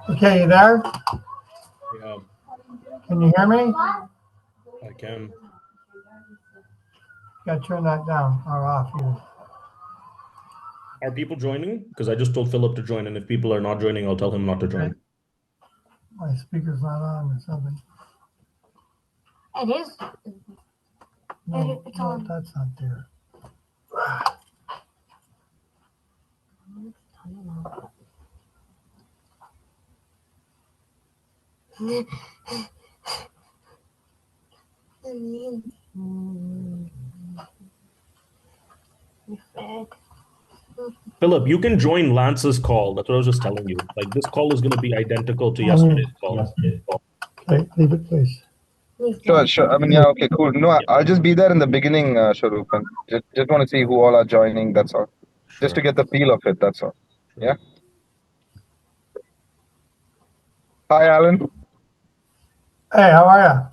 Okay, you there? Yeah, Can you hear me? I can. Gotta turn that down or off. You. Are people joining? Because I just told Philip to join, and if people are not joining, I'll tell him not to join. My speaker's not on or something. It is. No, It's no, on. that's not there. Philip, you can join Lance's call. That's what I was just telling you. Like this call is going to be identical to yesterday's call. Okay, leave it, please. Sure. I mean, yeah, okay, cool. No, I'll just be there in the beginning, Shorupan. Just want to see who all are joining, that's all. Just to Sure. get the feel of it, that's all. Yeah. Hi, Alan. Hey, how are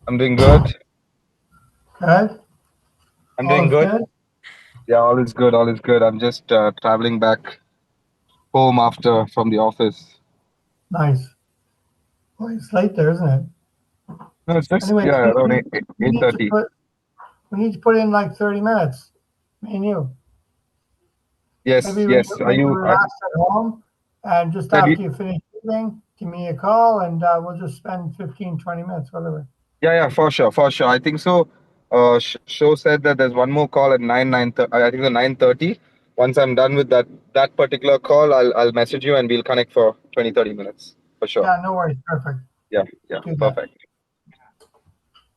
I'm doing good. you? Good? I'm All doing is good. good? Yeah, all is good. All is good. I'm just traveling back home after from the office. Nice. Well, it's late there, isn't it? No, it's just, Anyway, yeah, around 8, we need to 8:30. put in like 30 minutes. Me and you. Yes, Maybe yes. Are maybe you, relax at home and just that you, after you finish eating, give me a call and we'll just spend 15, 20 minutes, whatever. yeah, for sure, for sure. I think so. Show said that there's one more call at 9:30. I think the 9:30. Once I'm done with that particular call, I'll message you and we'll connect for 20-30 minutes for sure. Yeah, no worries. Perfect. Yeah, Do that. perfect.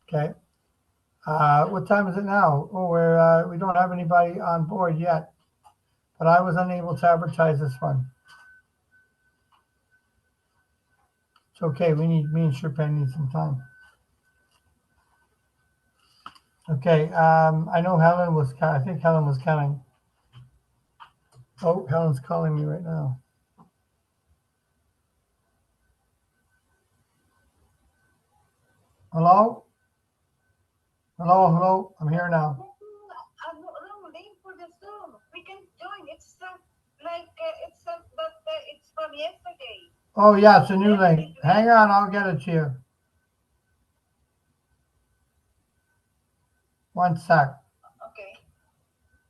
Okay. What time is it now? Oh, we don't have anybody on board yet, but I was unable to advertise this one. It's okay. Me and Shorupan need some time. Okay. I know I think Helen was counting. Oh, Helen's calling me right now. Hello? Hello. I'm here now. No link for the Zoom. We can join. It's it's from yesterday. Oh, yeah, it's a new link. Hang on, I'll get it to you. One sec. Okay.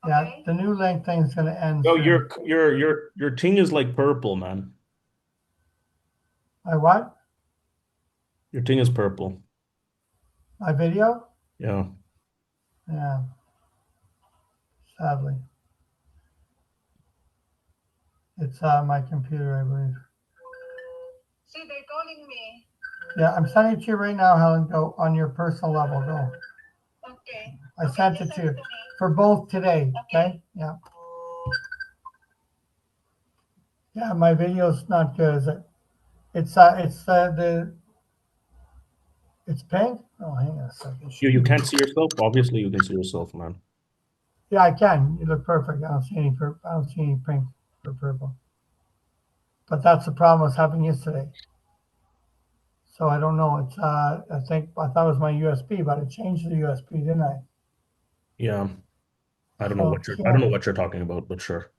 Yeah, Okay. the new link thing's gonna end No, soon. your ting is like purple, man. My what? Your ting is purple. My video? Yeah. Yeah, sadly. It's my computer, I believe. See, they're calling me. Yeah, I'm sending it to you right now, Helen. Go on your personal level. Go. Okay. I sent it to you for both today. Okay? Yeah. Yeah, my video's not good, is it? It's it's pink. Oh, hang on a second. You can't see yourself? Obviously, you can see yourself, man. Yeah, I can. You look perfect. I don't see any pink or purple. But that's the problem I was having yesterday. So I don't know. It's I thought it was my USB, but I changed the USB, didn't I? Yeah. I don't know So I don't know what you're talking about, but sure.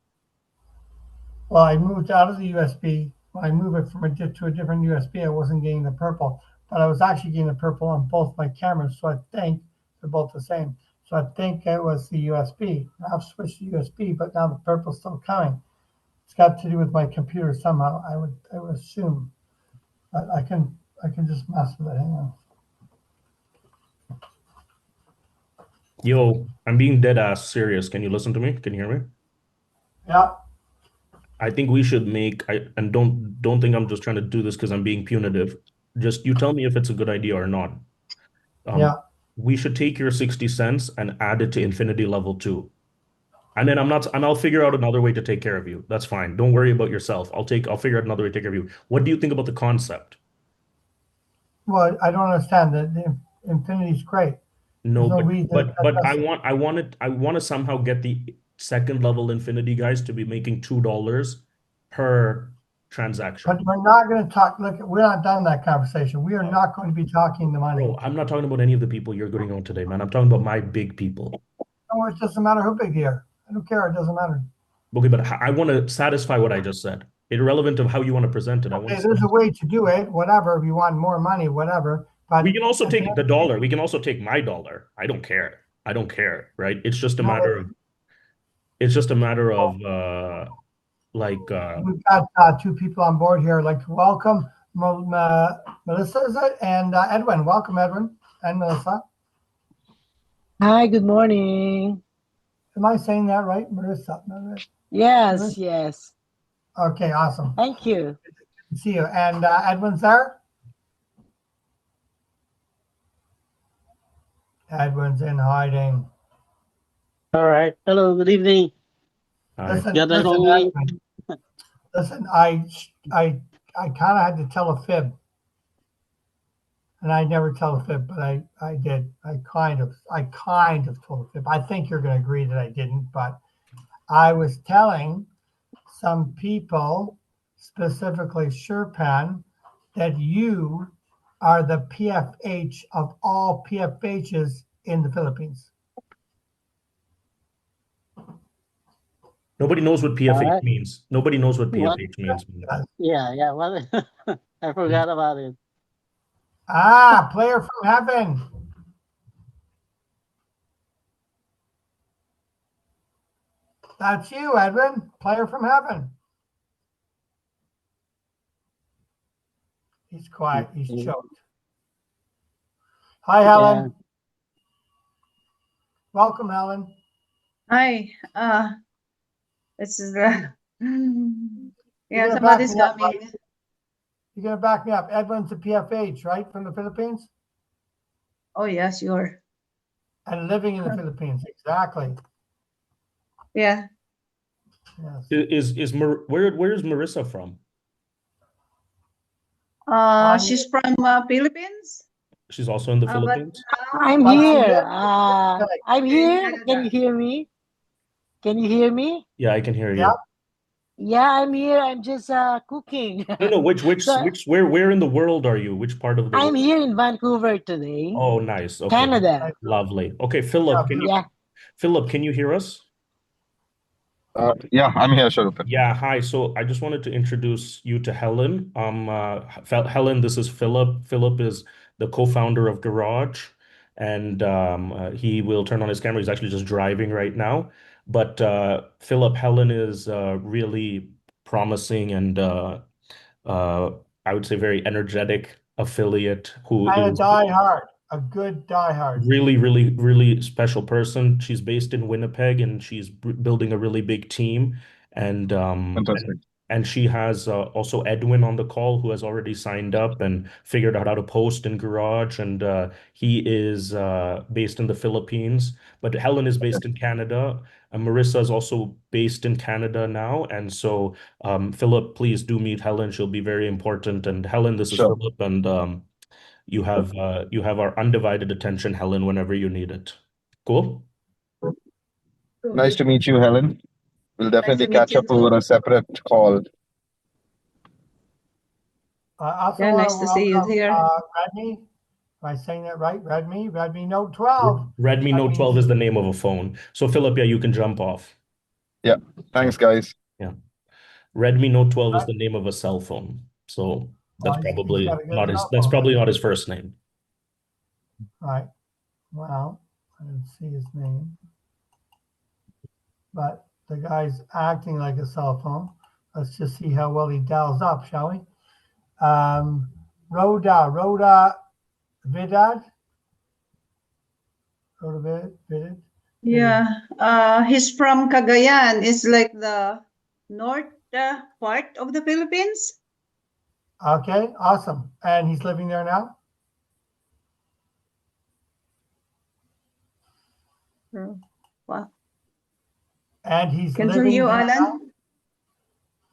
well, I moved out of the USB. When I moved it to a different USB, I wasn't getting the purple, but I was actually getting the purple on both my cameras. So I think they're both the same. So I think it was the USB. I've switched to USB, but now the purple's still coming. It's got to do with my computer somehow. I would assume. But I can just mess with it. Hang on. Yo, I'm being dead ass serious. Can you listen to me? Can you hear me? Yeah. I think we should and don't think I'm just trying to do this because I'm being punitive. Just you tell me if it's a good idea or not. Yeah. We should take your 60 cents and add it to Infinity Level 2. And then I'll figure out another way to take care of you. That's fine. Don't worry about yourself. I'll figure out another way to take care of you. What do you think about the concept? Well, I don't understand. The Infinity's great. No, There's no reason but I want to somehow get the second level Infinity guys to be making $2 per transaction. But we're not going to talk. Look, we're not done that conversation. We are not going to be talking the money. Bro, I'm not talking about any of the people you're going on today, man. I'm talking about my big people. No, it doesn't matter how big they are. I don't care. It doesn't matter. Okay, but I want to satisfy what I just said. irrelevant of how you want to present it. I want Okay, to there's a see. way to do it, whatever, if you want more money, whatever, but We can also at the take end the of the day, dollar. We can also take my dollar. I don't care. I don't care, right? It's just a no, matter of like we've got two people on board here. I'd like to welcome Melissa, is it? And Edwin. Welcome, Edwin and Melissa. Hi, good morning. Am I saying that right? Marissa. Yes, yes. Okay, awesome. Thank you. Good to see you. And Edwin's there? Edwin's in hiding. All right. Hello, good evening. Listen, Got that listen, only. Edwin. Listen, I kind of had to tell a fib, and I never tell a fib, but I did. I kind of told a fib. I think you're going to agree that I didn't, but I was telling some people, specifically Shorupan, that you are the PFH of all PFHs in the Philippines. nobody knows what All PFH right. means. Nobody knows what What? PFH means. Yeah. Well, I forgot about it. Ah, player from heaven. That's you, Edwin, player from heaven. He's quiet. He's Mhm. choked. Hi, Helen. Yeah. Welcome, Helen. Hi, this is the You're yeah, gonna back somebody's me up, coming. right? You're gonna back me up. Edwin's a PFH, right, from the Philippines, Oh yeah, sure. and living in the Philippines. Exactly. Yeah. Yes. Where's Marissa from? She's from Philippines. She's also in the But Philippines? I'm But she here. lives I'm in here. Canada. Can you hear me? Can you hear me? Yeah, I can hear you. Yeah. Yeah, I'm here. I'm just cooking. No, So where in the world are you? Which part of the I'm world? here in Vancouver today, Oh, nice. Okay. Canada. Lovely. Okay, Yeah. Philip, can you hear us? Yeah, I'm here, Shorupan. Yeah, hi. So I just wanted to introduce you to Helen. Helen, this is Philip. Philip is the co-founder of Garage, and he will turn on his camera. He's actually just driving right now. But Philip, Helen is really promising and I would say very energetic affiliate who And a is diehard, a good diehard. really, really, really special person. She's based in Winnipeg and she's building a really big team. And Fantastic. and she has also Edwin on the call who has already signed up and figured out how to post in Garage. And he is based in the Philippines, but Helen is based in Canada. And Marissa is also based in Canada now. And so, Philip, please do meet Helen. She'll be very important. And Helen, this is Sure. Philip, and you have our undivided attention, Helen, whenever you need it. Cool. Nice to meet you, Helen. We'll Nice definitely to meet catch you up too. over a separate call. I also Yeah, want nice to to see you welcome here. Redmi. Am I saying that right? Redmi Note 12. Redmi That Note 12 means is the name of a phone. So, Philip, yeah, you can jump off. Yeah. Thanks, guys. Yeah. Redmi Note 12 is the name of a cell phone. So that's he's probably got a good not his cell that's phone. probably not his first name. Right. Well, I didn't see his name, but the guy's acting like a cell phone. Let's just see how well he dials up, shall we? Rhoda Vidad. Vidad. Yeah. He's from Cagayan. It's like the north part of the Philippines. Okay, awesome. And he's living there now? Wow. And he's Can hear living you, there now? Alan.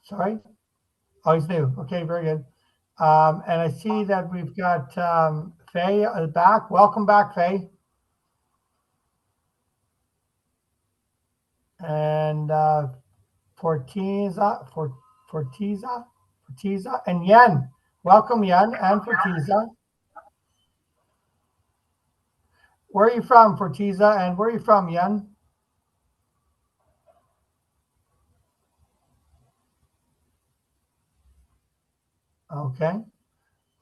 Sorry? Oh, he's new. Okay, very good. And I see that we've got Faye back. Welcome back, Faye. And Fortiza, and Yen. Welcome, Yen and Fortiza. Where are you from, Fortiza? And where are you from, Yen? Okay.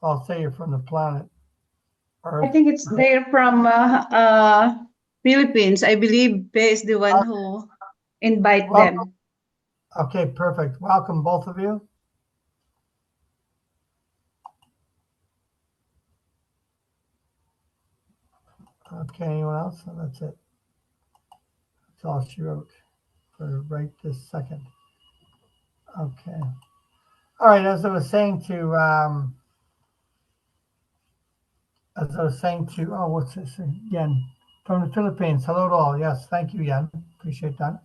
I'll say you're from the planet I Earth. think it's they're from Philippines. I believe Pe is the one who invite Welcome. them. Okay, perfect. Welcome, both of you. Okay, anyone else? So that's it. That's all she wrote for right this second. Okay. All right, as I was saying to, oh, what's this? Yen from the Philippines. Hello to all. Yes, thank you, Yen. Appreciate that.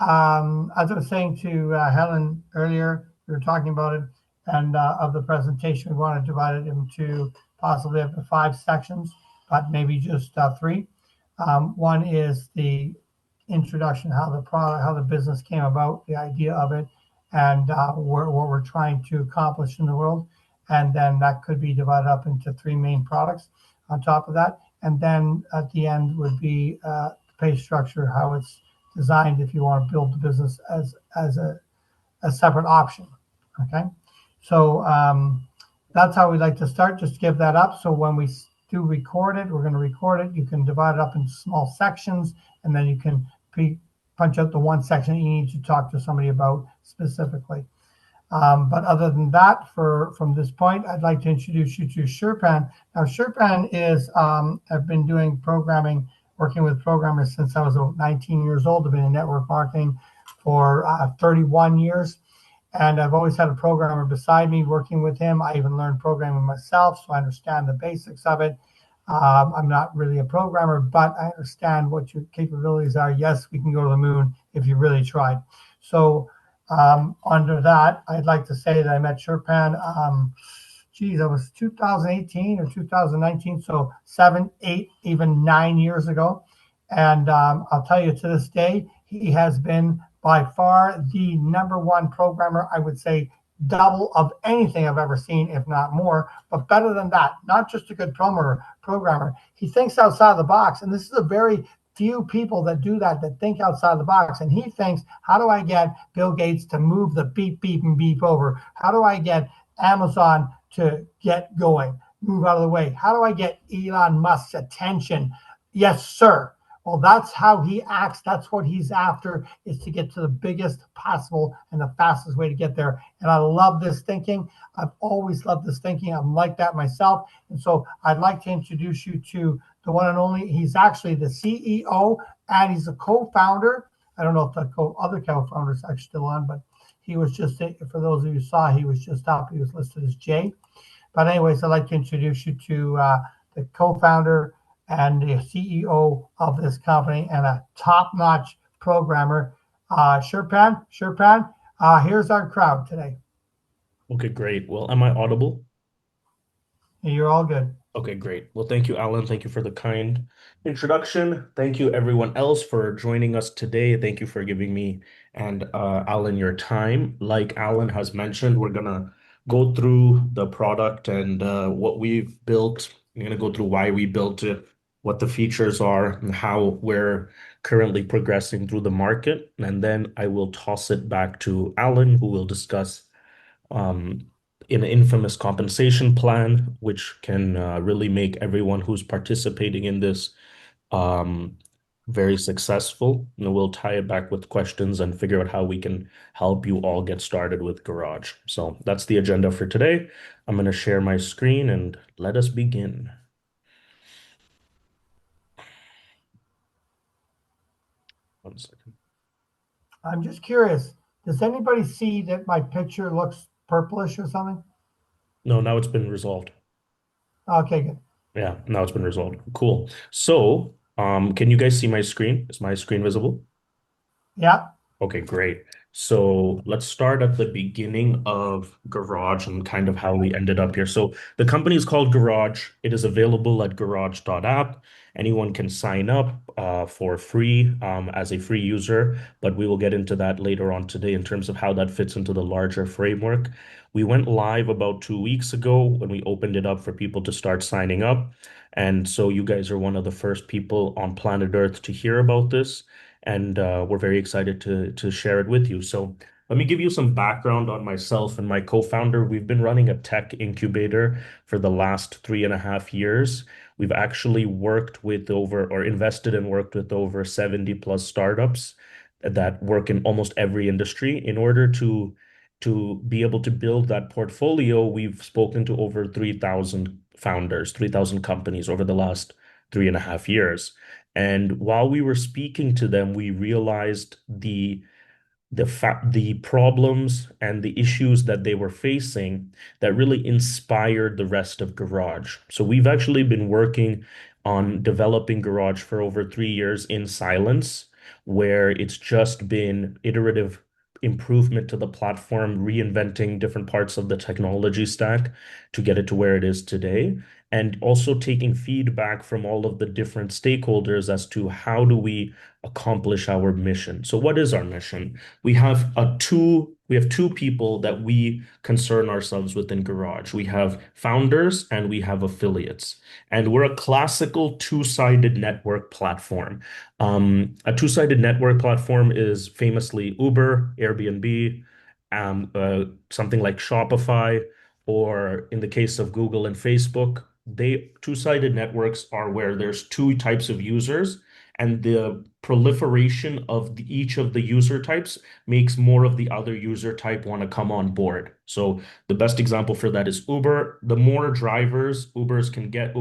As I was saying to Helen earlier, we were talking about it, and of the presentation, we want to divide it into possibly up to 5 sections, but maybe just 3. One is the introduction, how the product, how the business came about, the idea of it, and what we're trying to accomplish in the world. And then that could be divided up into 3 main products on top of that. And then at the end would be the pay structure, how it's designed if you want to build the business as a separate option. Okay, so that's how we like to start. Just give that up. So when we do record it, we're going to record it. You can divide it up into small sections, and then you can punch out the one section you need to talk to somebody about specifically. But other than that, from this point, I'd like to introduce you to Shorupan. Now, Shorupan is, I've been doing programming, working with programmers since I was 19 years old. I've been in network marketing for 31 years. And I've always had a programmer beside me working with him. I even learned programming myself, so I understand the basics of it. I'm not really a programmer, but I understand what your capabilities are. Yes, we can go to the moon if you really tried. So under that, I'd like to say that I met Shorupan, that was 2018 or 2019, so 7, 8, even 9 years ago. And I'll tell you, to this day, he has been by far the #1 programmer, I would say double of anything I've ever seen, if not more, but better than that. Not just a good programmer. He thinks outside the box, and this is a very few people that do that think outside the box. And he thinks, how do I get Bill Gates to move the beep, beep, and beep over? How do I get Amazon to get going, move out of the way? How do I get Elon Musk's attention? Yes, sir. Well, that's how he acts. That's what he's after, is to get to the biggest possible and the fastest way to get there. And I love this thinking. I've always loved this thinking. I'm like that myself. And so I'd like to introduce you to the one and only. He's actually the CEO, and he's a co-founder. I don't know if the other co-founders are still on, but he was just, for those of you who saw, he was just up. He was listed as Jay. But anyways, I'd like to introduce you to the co-founder and the CEO of this company, and a top-notch programmer, Shorupan. Shorupan, here's our crowd today. Okay, great. Well, am I audible? You're all good. Okay, great. Well, thank you, Alan. Thank you for the kind introduction. Thank you, everyone else, for joining us today. Thank you for giving me and Alan your time. Like Alan has mentioned, we're gonna go through the product and what we've built. We're gonna go through why we built it, what the features are, and how we're currently progressing through the market. And then I will toss it back to Alan, who will discuss an infamous compensation plan, which can really make everyone who's participating in this very successful. And we'll tie it back with questions and figure out how we can help you all get started with Garage. So that's the agenda for today. I'm going to share my screen and let us begin. One second. I'm just curious, does anybody see that my picture looks purplish or something? No, now it's been resolved. Okay, good. Yeah, now it's been resolved. Cool. So, can you guys see my screen? Is my screen visible? Yeah. Okay, great. So let's start at the beginning of Garage and kind of how we ended up here. So the company is called Garage. It is available at garage.app. Anyone can sign up for free as a free user, but we will get into that later on today in terms of how that fits into the larger framework. We went live about 2 weeks ago when we opened it up for people to start signing up. And so you guys are one of the first people on planet Earth to hear about this, and we're very excited to share it with you. So Let me give you some background on myself and my co-founder. We've been running a tech incubator for the last 3.5 years. We've actually worked with over or invested and worked with over 70 plus startups that work in almost every industry. In order to be able to build that portfolio, we've spoken to over 3,000 founders, 3,000 companies over the last 3.5 years. And while we were speaking to them, we realized the problems and the issues that they were facing that really inspired the rest of Garage. So we've actually been working on developing Garage for over 3 years in silence, where it's just been iterative improvement to the platform, reinventing different parts of the technology stack to get it to where it is today, and also taking feedback from all of the different stakeholders as to how do we accomplish our mission. So what is our mission? We have two people that we concern ourselves with in Garage. We have founders and we have affiliates. And we're a classical two-sided network platform. A two-sided network platform is famously Uber, Airbnb, something like Shopify, or in the case of Google and Facebook, they two-sided networks are where there's two types of users, and the proliferation of each of the user types makes more of the other user type want to come on board. So the best example for that is Uber. The more drivers Uber can get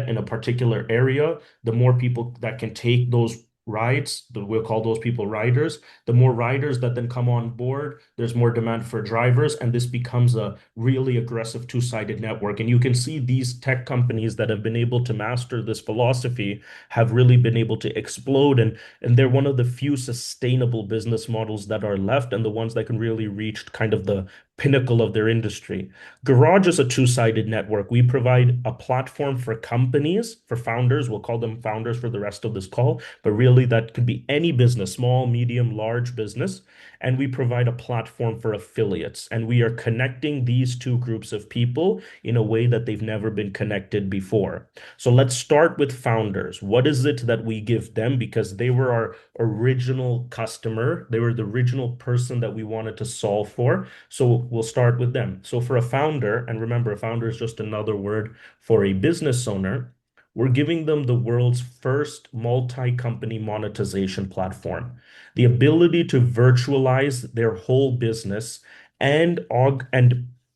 in a particular area, the more people that can take those rides, we'll call those people riders. The more riders that then come on board, there's more demand for drivers, and this becomes a really aggressive two-sided network. And you can see these tech companies that have been able to master this philosophy have really been able to explode, and they're one of the few sustainable business models that are left, and the ones that can really reach kind of the pinnacle of their industry. Garage is a two-sided network. We provide a platform for companies, for founders. We'll call them founders for the rest of this call, but really that could be any business, small, medium, large business. And we provide a platform for affiliates. And we are connecting these two groups of people in a way that they've never been connected before. So let's start with founders. What is it that we give them? Because they were our original customer. They were the original person that we wanted to solve for. So we'll start with them. So for a founder, and remember, a founder is just another word for a business owner, we're giving them the world's first multi-company monetization platform, the ability to virtualize their whole business and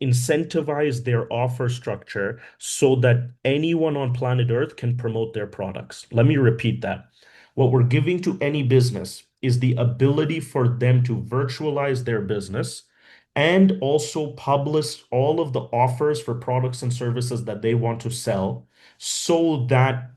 incentivize their offer structure so that anyone on planet Earth can promote their products. Let me repeat that. What we're giving to any business is the ability for them to virtualize their business and also publish all of the offers for products and services that they want to sell so that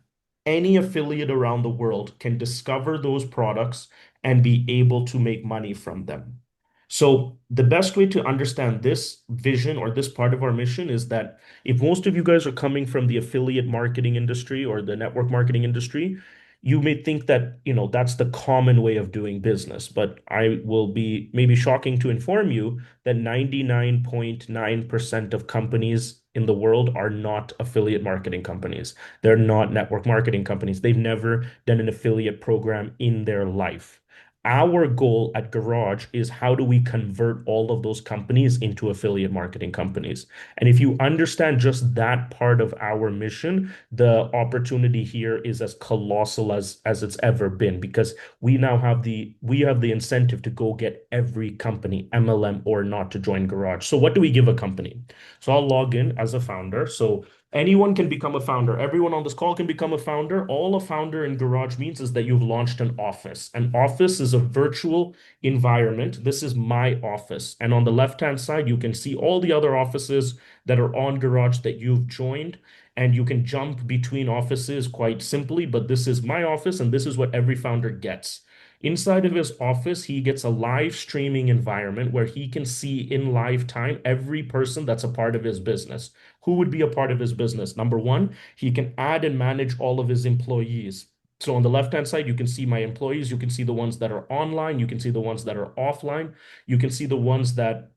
any affiliate around the world can discover those products and be able to make money from them. So the best way to understand this vision or this part of our mission is that if most of you guys are coming from the affiliate marketing industry or the network marketing industry, you may think that, that's the common way of doing business, but I will be maybe shocking to inform you that 99.9% of companies in the world are not affiliate marketing companies. They're not network marketing companies. They've never done an affiliate program in their life. Our goal at Garage is how do we convert all of those companies into affiliate marketing companies? And if you understand just that part of our mission, the opportunity here is as colossal as it's ever been, because we have the incentive to go get every company, MLM or not, to join Garage. So what do we give a company? So I'll log in as a founder. So anyone can become a founder. Everyone on this call can become a founder. All a founder in Garage means is that you've launched an office. An office is a virtual environment. This is my office. And on the left-hand side, you can see all the other offices that are on Garage that you've joined. And you can jump between offices quite simply, but this is my office, and this is what every founder gets. Inside of his office, he gets a live streaming environment where he can see in live time every person that's a part of his business. Who would be a part of his business? Number one, he can add and manage all of his employees. So on the left-hand side, you can see my employees. You can see the ones that are online. You can see the ones that are offline. You can see the ones that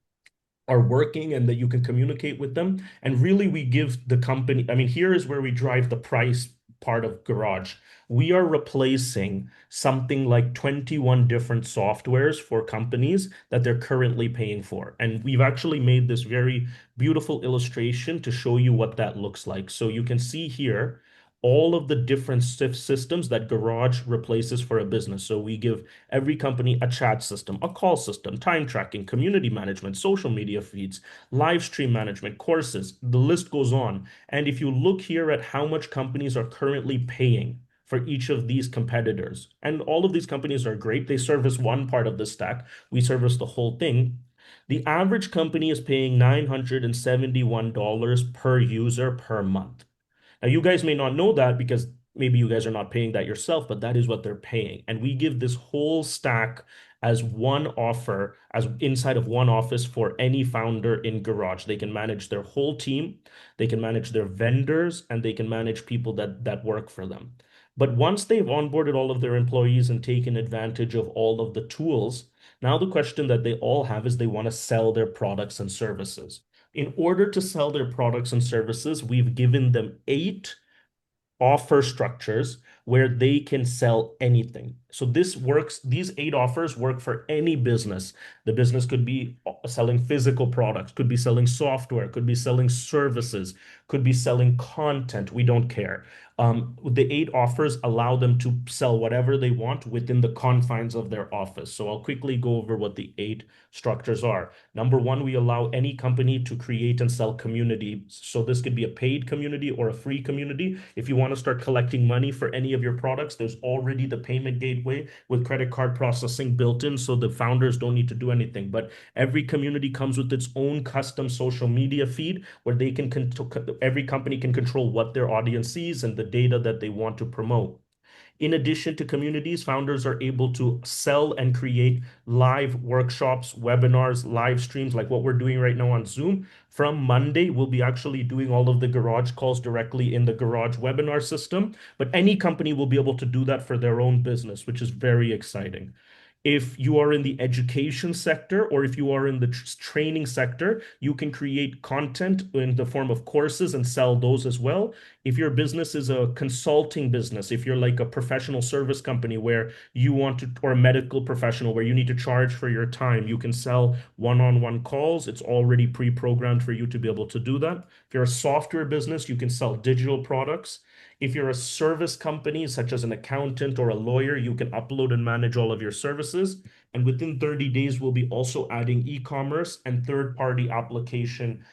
are working and that you can communicate with them. And really, we give the company, here is where we drive the price part of Garage. We are replacing something like 21 different softwares for companies that they're currently paying for. And we've actually made this very beautiful illustration to show you what that looks like. So you can see here all of the different systems that Garage replaces for a business. So we give every company a chat system, a call system, time tracking, community management, social media feeds, live stream management, courses. The list goes on. And if you look here at how much companies are currently paying for each of these competitors, and all of these companies are great, they service one part of the stack, we service the whole thing. The average company is paying $971 per user per month. Now, you guys may not know that because maybe you guys are not paying that yourself, but that is what they're paying. And we give this whole stack as one offer, as inside of one office for any founder in Garage. They can manage their whole team, they can manage their vendors, and they can manage people that work for them. But once they've onboarded all of their employees and taken advantage of all of the tools, now the question that they all have is they want to sell their products and services. In order to sell their products and services, we've given them 8 offer structures where they can sell anything. So this works, these 8 offers work for any business. The business could be selling physical products, could be selling software, could be selling services, could be selling content. We don't care. The 8 offers allow them to sell whatever they want within the confines of their office. So I'll quickly go over what the 8 structures are. Number 1, we allow any company to create and sell community. So this could be a paid community or a free community. If you want to start collecting money for any of your products, there's already the payment gateway with credit card processing built in, so the founders don't need to do anything. But every community comes with its own custom social media feed where they can every company can control what their audience sees and the data that they want to promote. In addition to communities, founders are able to sell and create live workshops, webinars, live streams like what we're doing right now on Zoom. From Monday, we'll be actually doing all of the Garage calls directly in the Garage webinar system, but any company will be able to do that for their own business, which is very exciting. If you are in the education sector or if you are in the training sector, you can create content in the form of courses and sell those as well. If your business is a consulting business, if you're like a professional service company where you want to, or a medical professional where you need to charge for your time, you can sell one-on-one calls. It's already pre-programmed for you to be able to do that. If you're a software business, you can sell digital products. If you're a service company, such as an accountant or a lawyer, you can upload and manage all of your services. And within 30 days, we'll be also adding e-commerce and third-party application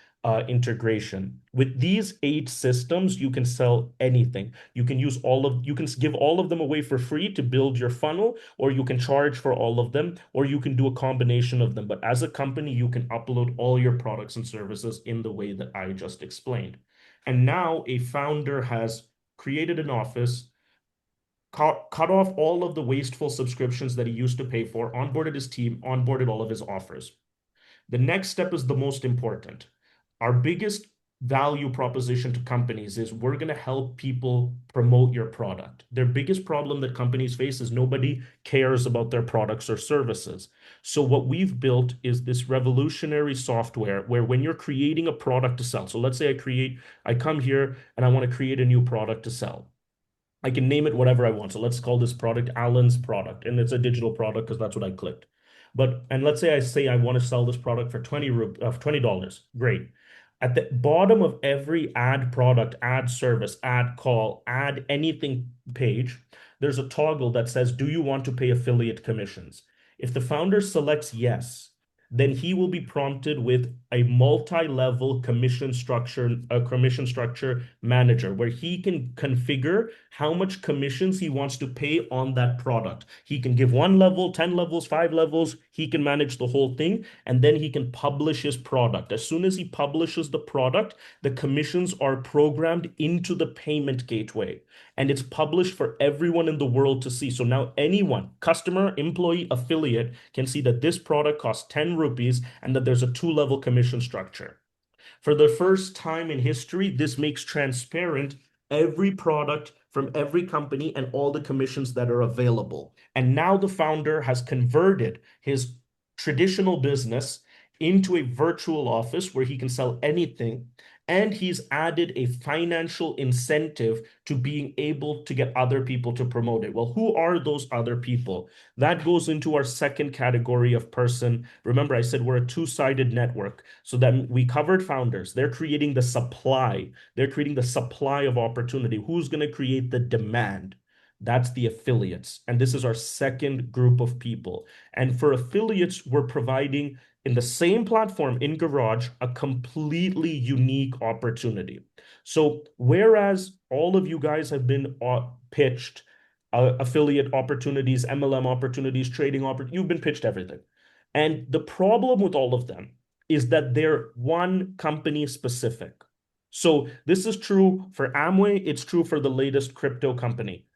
integration. With these 8 systems, you can sell anything. You can use you can give all of them away for free to build your funnel, or you can charge for all of them, or you can do a combination of them. But as a company, you can upload all your products and services in the way that I just explained. And now a founder has created an office, cut off all of the wasteful subscriptions that he used to pay for, onboarded his team, onboarded all of his offers. The next step is the most important. Our biggest value proposition to companies is we're going to help people promote your product. Their biggest problem that companies face is nobody cares about their products or services. So what we've built is this revolutionary software where when you're creating a product to sell, so let's say I come here and I want to create a new product to sell. I can name it whatever I want. So let's call this product Alan's product, and it's a digital product because that's what I clicked. And let's say I want to sell this product for $20. Great. At the bottom of every ad product, ad service, ad call, ad anything page, there's a toggle that says, do you want to pay affiliate commissions? If the founder selects yes, then he will be prompted with a multi-level commission structure manager where he can configure how much commissions he wants to pay on that product. He can give 1 level, 10 levels, 5 levels. He can manage the whole thing, and then he can publish his product. As soon as he publishes the product, the commissions are programmed into the payment gateway, and it's published for everyone in the world to see. So now anyone, customer, employee, affiliate, can see that this product costs 10 rupees and that there's a 2-level commission structure. For the first time in history, this makes transparent every product from every company and all the commissions that are available. And now the founder has converted his traditional business into a virtual office where he can sell anything. And he's added a financial incentive to being able to get other people to promote it. Well, who are those other people? That goes into our second category of person. Remember, I said we're a two-sided network. So that we covered founders. They're creating the supply. They're creating the supply of opportunity. Who's going to create the demand? That's the affiliates. And this is our second group of people. And for affiliates, we're providing in the same platform in Garage, a completely unique opportunity. So whereas all of you guys have been pitched affiliate opportunities, MLM opportunities, trading opportunities, you've been pitched everything. And the problem with all of them is that they're one company specific. So this is true for Amway. It's true for the latest crypto company.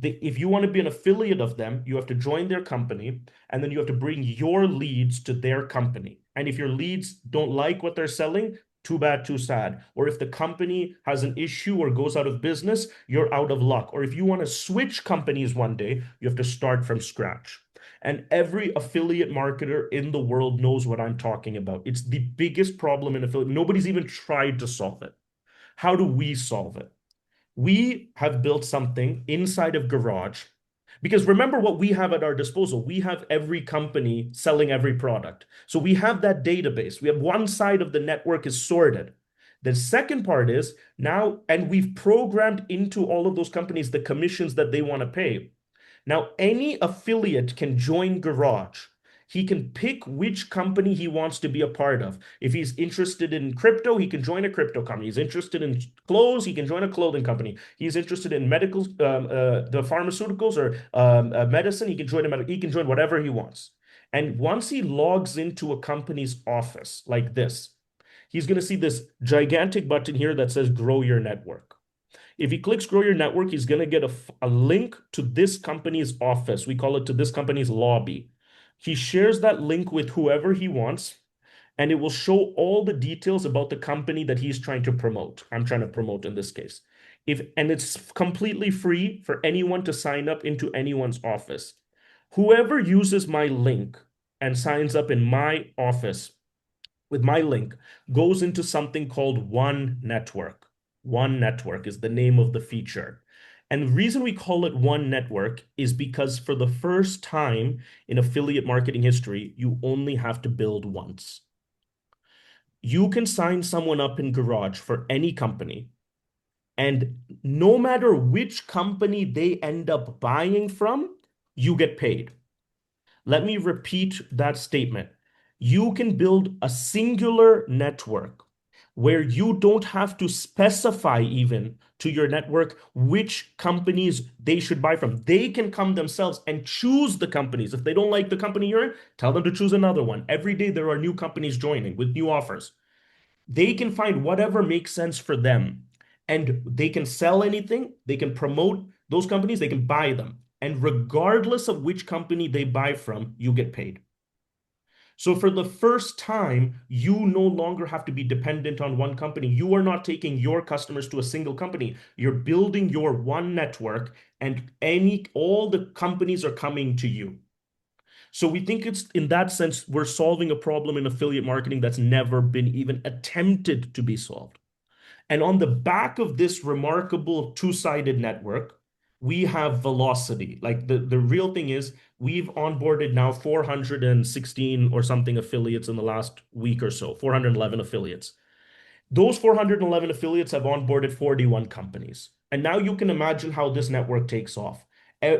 If you want to be an affiliate of them, you have to join their company, and then you have to bring your leads to their company. And if your leads don't like what they're selling, too bad, too sad. Or if the company has an issue or goes out of business, you're out of luck. Or if you want to switch companies one day, you have to start from scratch. And every affiliate marketer in the world knows what I'm talking about. It's the biggest problem in affiliate. Nobody's even tried to solve it. How do we solve it? We have built something inside of Garage, because remember what we have at our disposal. We have every company selling every product. So we have that database. We have one side of the network is sorted. The second part is now, and we've programmed into all of those companies the commissions that they want to pay. Now, any affiliate can join Garage. He can pick which company he wants to be a part of. If he's interested in crypto, he can join a crypto company. He's interested in clothes, he can join a clothing company. He's interested in medical, the pharmaceuticals or medicine, he can join whatever he wants. And once he logs into a company's office like this, he's going to see this gigantic button here that says Grow Your Network. If he clicks Grow Your Network, he's going to get a link to this company's office. We call it to this company's lobby. He shares that link with whoever he wants, and it will show all the details about the company that he's trying to promote. I'm trying to promote in this case. And it's completely free for anyone to sign up into anyone's office. Whoever uses my link and signs up in my office with my link goes into something called One Network. One Network is the name of the feature. And the reason we call it One Network is because for the first time in affiliate marketing history, you only have to build once. You can sign someone up in Garage for any company, and no matter which company they end up buying from, you get paid. Let me repeat that statement. You can build a singular network where you don't have to specify even to your network which companies they should buy from. They can come themselves and choose the companies. If they don't like the company you're in, tell them to choose another one. Every day there are new companies joining with new offers. They can find whatever makes sense for them, and they can sell anything. They can promote those companies. They can buy them. And regardless of which company they buy from, you get paid. So for the first time, you no longer have to be dependent on one company. You are not taking your customers to a single company. You're building your one network, and all the companies are coming to you. So we think it's in that sense, we're solving a problem in affiliate marketing that's never been even attempted to be solved. And on the back of this remarkable two-sided network, we have velocity. Like the real thing is we've onboarded now 416 or something affiliates in the last week or so, 411 affiliates. Those 411 affiliates have onboarded 41 companies. And now you can imagine how this network takes off.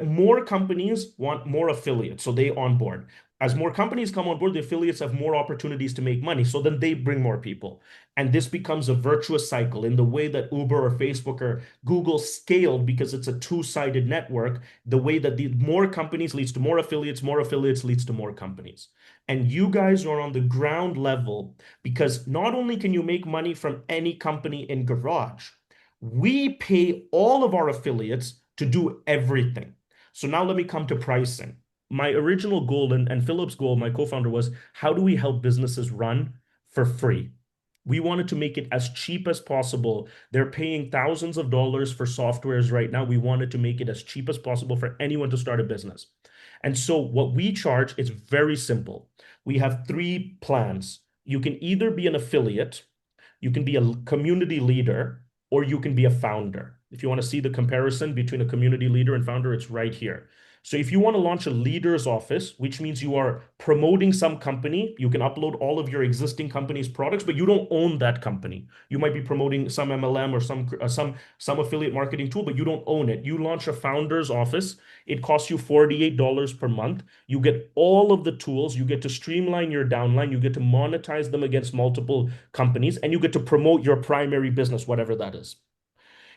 More companies want more affiliates, so they onboard. As more companies come on board, the affiliates have more opportunities to make money, so then they bring more people. And this becomes a virtuous cycle in the way that Uber or Facebook or Google scaled, because it's a two-sided network, the way that the more companies leads to more affiliates leads to more companies. And you guys are on the ground level, because not only can you make money from any company in Garage, we pay all of our affiliates to do everything. So now let me come to pricing. My original goal and Philip's goal, my co-founder, was how do we help businesses run for free? We wanted to make it as cheap as possible. They're paying thousands of dollars for softwares right now. We wanted to make it as cheap as possible for anyone to start a business. And so what we charge is very simple. We have 3 plans. you can either be an affiliate, you can be a community leader, or you can be a founder. If you want to see the comparison between a community leader and founder, it's right here. So if you want to launch a leader's office, which means you are promoting some company, you can upload all of your existing company's products, but you don't own that company. You might be promoting some MLM or some affiliate marketing tool, but you don't own it. You launch a founder's office. It costs you $48 per month. You get all of the tools. You get to streamline your downline. You get to monetize them against multiple companies, and you get to promote your primary business, whatever that is.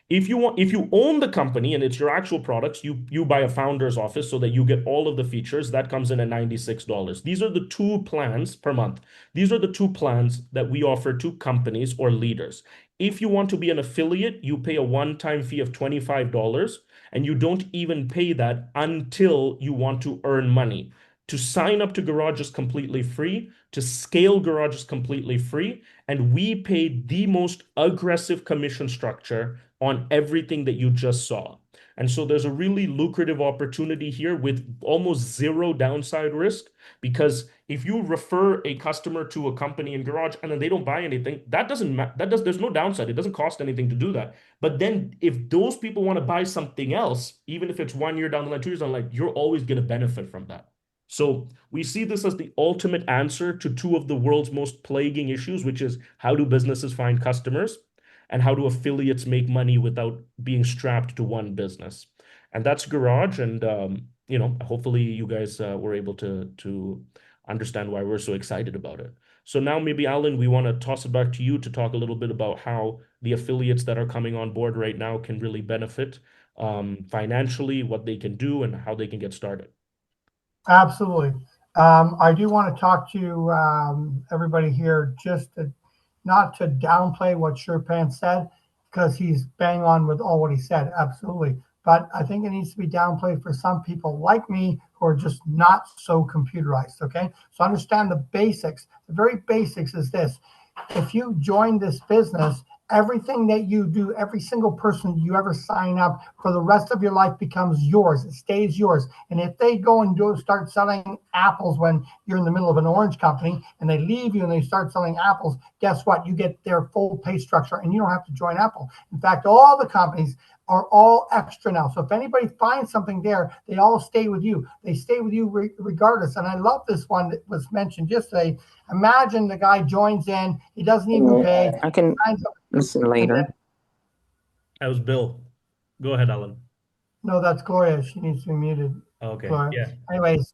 If you own the company and it's your actual products, you buy a founder's office so that you get all of the features. That comes in at $96. These are the two plans per month. These are the two plans that we offer to companies or leaders. If you want to be an affiliate, you pay a one-time fee of $25, and you don't even pay that until you want to earn money. To sign up to Garage is completely free. To scale Garage is completely free. And we pay the most aggressive commission structure on everything that you just saw. And so there's a really lucrative opportunity here with almost zero downside risk, because if you refer a customer to a company in Garage and then they don't buy anything, there's no downside. It doesn't cost anything to do that. But then if those people want to buy something else, even if it's 1 year down the line, 2 years down the line, you're always going to benefit from that. So we see this as the ultimate answer to two of the world's most plaguing issues, which is how do businesses find customers and how do affiliates make money without being strapped to one business. And that's Garage. And, hopefully you guys were able to understand why we're so excited about it. So now maybe, Alan, we want to toss it back to you to talk a little bit about how the affiliates that are coming on board right now can really benefit financially, what they can do, and how they can get started. Absolutely. I do want to talk to everybody here, not to downplay what Shorupan said, because he's bang on with all what he said. Absolutely. But I think it needs to be downplayed for some people like me who are just not so computerized. Okay. So understand the basics. The very basics is this. If you join this business, everything that you do, every single person you ever sign up for the rest of your life becomes yours. It stays yours. And if they go and start selling apples when you're in the middle of an orange company and they leave you and they start selling apples, guess what? You get their full pay structure and you don't have to join Apple. In fact, all the companies are all extra now. So if anybody finds something there, they all stay with you. They stay with you regardless. And I love this one that was mentioned yesterday. Imagine the guy joins in, he doesn't even pay. I can listen later. That was Bill. Go ahead, Alan. No, that's Gloria. She needs to be muted. Okay. Gloria. Yeah. Anyways,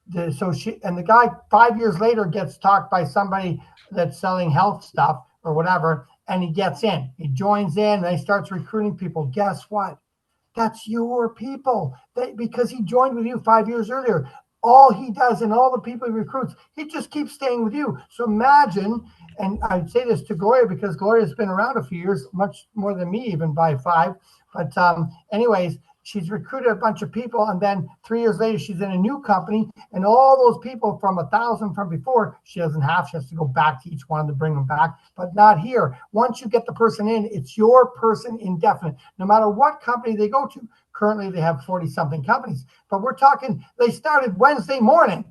the guy 5 years later gets talked by somebody that's selling health stuff or whatever, and he gets in. He joins in and he starts recruiting people. Guess what? That's your people. Because he joined with you 5 years earlier. All he does and all the people he recruits, he just keeps staying with you. So imagine, and I'd say this to Gloria because Gloria's been around a few years, much more than me, even by 5. But anyways, she's recruited a bunch of people, and then 3 years later, she's in a new company, and all those people from 1,000 from before, she doesn't have. She has to go back to each one to bring them back, but not here. Once you get the person in, it's your person indefinite, no matter what company they go to. Currently, they have 40-something companies, but we're talking, they started Wednesday morning.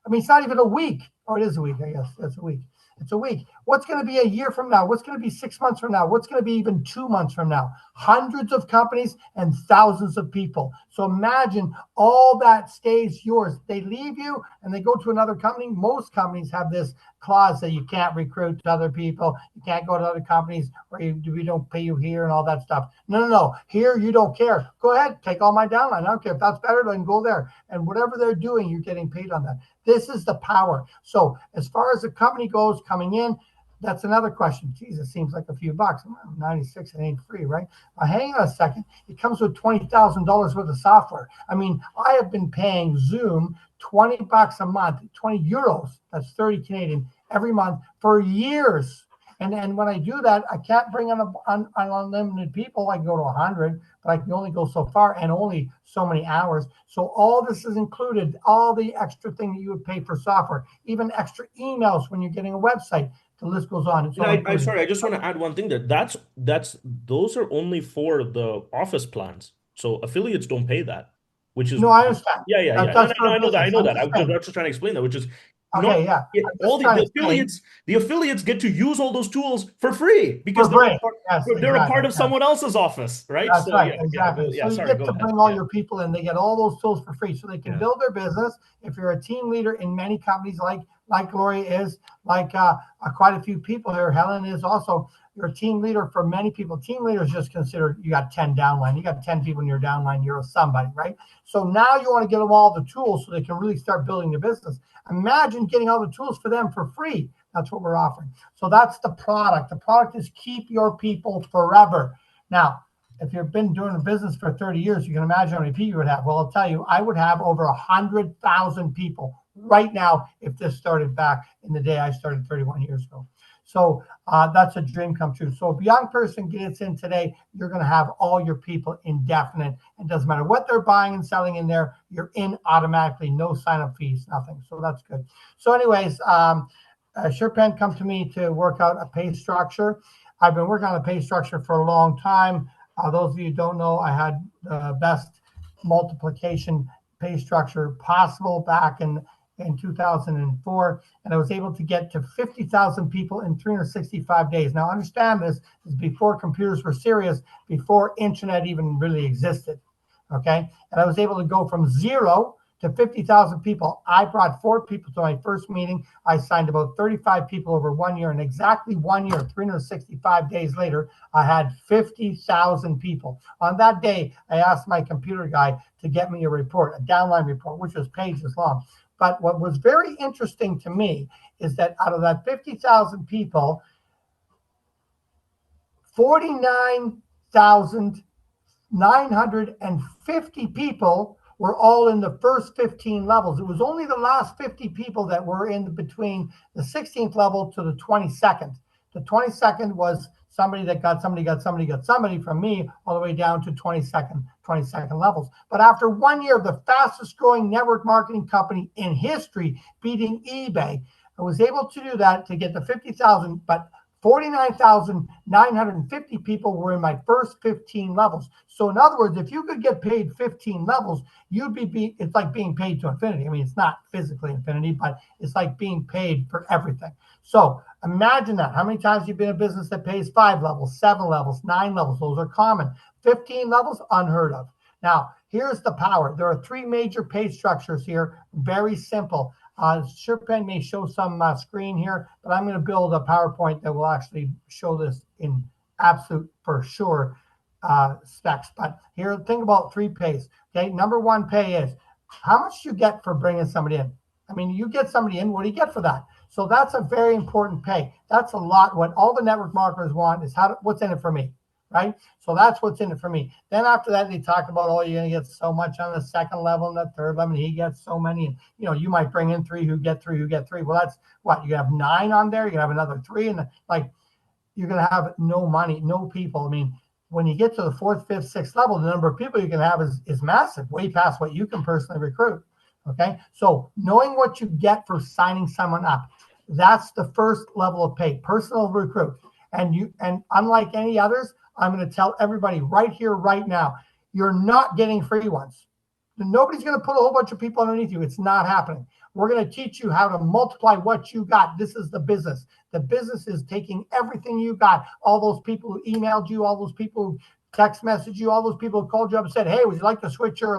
I mean, it's not even a week. Oh, it is a week, I guess. That's a week. It's a week. What's going to be a year from now? What's going to be 6 months from now? What's going to be even 2 months from now? Hundreds of companies and thousands of people. So imagine all that stays yours. They leave you and they go to another company. Most companies have this clause that you can't recruit to other people. You can't go to other companies where we don't pay you here and all that stuff. No. Here, you don't care. Go ahead. Take all my downline. I don't care. If that's better, then go there. And whatever they're doing, you're getting paid on that. This is the power. So as far as the company goes coming in, that's another question. Geez, it seems like a few bucks. 96, it ain't free, right? Hang on a second. It comes with $20,000 worth of software. I mean, I have been paying Zoom $20 a month, 20 euros, that's 30 Canadian, every month for years. And when I do that, I can't bring on unlimited people. I can go to 100, but I can only go so far and only so many hours. So all this is included, all the extra thing that you would pay for software, even extra emails when you're getting a website. The list goes on. I'm sorry, I just want to add one thing there. Those are only for the office plans. So affiliates don't pay that, which is no, I understand. Yeah. That's No, I know that. I'm I'm just trying to explain that, which is Okay, yeah. All the affiliates get to use all those tools for free because For free. Yes, they're a part exactly. of someone else's office, right? That's So right, yeah, exactly. yeah. So you Sorry, get go to ahead. bring all Yeah. your people in. They get all those tools for free, so they can Yeah. build their business. If you're a team leader in many companies, like Gloria is, like quite a few people here, Helen is also. You're a team leader for many people. Team leader is just considered you got 10 downline. You got 10 people in your downline. You're somebody, right? So now you want to give them all the tools so they can really start building their business. Imagine getting all the tools for them for free. That's what we're offering. So that's the product. The product is keep your people forever. Now, if you've been doing a business for 30 years, you can imagine how many people you would have. Well, I'll tell you, I would have over 100,000 people right now if this started back in the day I started 31 years ago. So that's a dream come true. So if a young person gets in today, you're going to have all your people indefinite. It doesn't matter what they're buying and selling in there. You're in automatically, no sign-up fees, nothing. So that's good. So anyways, Shorupan come to me to work out a pay structure. I've been working on a pay structure for a long time. Those of you who don't know, I had the best multiplication pay structure possible back in 2004, and I was able to get to 50,000 people in 365 days. Now, understand this is before computers were serious, before internet even really existed, okay? And I was able to go from 0 to 50,000 people. I brought 4 people to my first meeting. I signed about 35 people over 1 year, and exactly 1 year, 365 days later, I had 50,000 people. On that day, I asked my computer guy to get me a report, a downline report, which was pages long. But what was very interesting to me is that out of that 50,000 people, 49,950 people were all in the first 15 levels. It was only the last 50 people that were in between the 16th level to the 22nd. The 22nd was somebody that got somebody from me all the way down to 22nd levels. But after 1 year, the fastest growing network marketing company in history, beating eBay, I was able to do that to get to 50,000, but 49,950 people were in my first 15 levels. So in other words, if you could get paid 15 levels, you'd be it's like being paid to infinity. I mean, it's not physically infinity, but it's like being paid for everything. So imagine that. How many times you've been in a business that pays 5 levels, 7 levels, 9 levels? Those are common. 15 levels, unheard of. Now, here's the power. There are 3 major pay structures here. Very simple. Shorupan may show some screen here, but I'm going to build a PowerPoint that will actually show this in absolute, for sure, specs. But here, think about 3 pays. Okay, number 1 pay is how much you get for bringing somebody in. I mean, you get somebody in, what do you get for that? So that's a very important pay. That's a lot. What all the network marketers want is what's in it for me, right? So that's what's in it for me. Then after that, they talk about, oh, you're going to get so much on the 2nd level and the 3rd level, and he gets so many. And, you might bring in 3 who get 3. Well, that's what? You have 9 on there. You have another 3. And you're going to have no money, no people. I mean, when you get to the 4th, 5th, 6th level, the number of people you can have is massive, way past what you can personally recruit. Okay, so knowing what you get for signing someone up, that's the first level of pay, personal recruit. And unlike any others, I'm going to tell everybody right here, right now, you're not getting free ones. Nobody's going to put a whole bunch of people underneath you. It's not happening. We're going to teach you how to multiply what you got. This is the business. The business is taking everything you got, all those people who emailed you, all those people who text message you, all those people who called you up and said, hey, would you like to switch your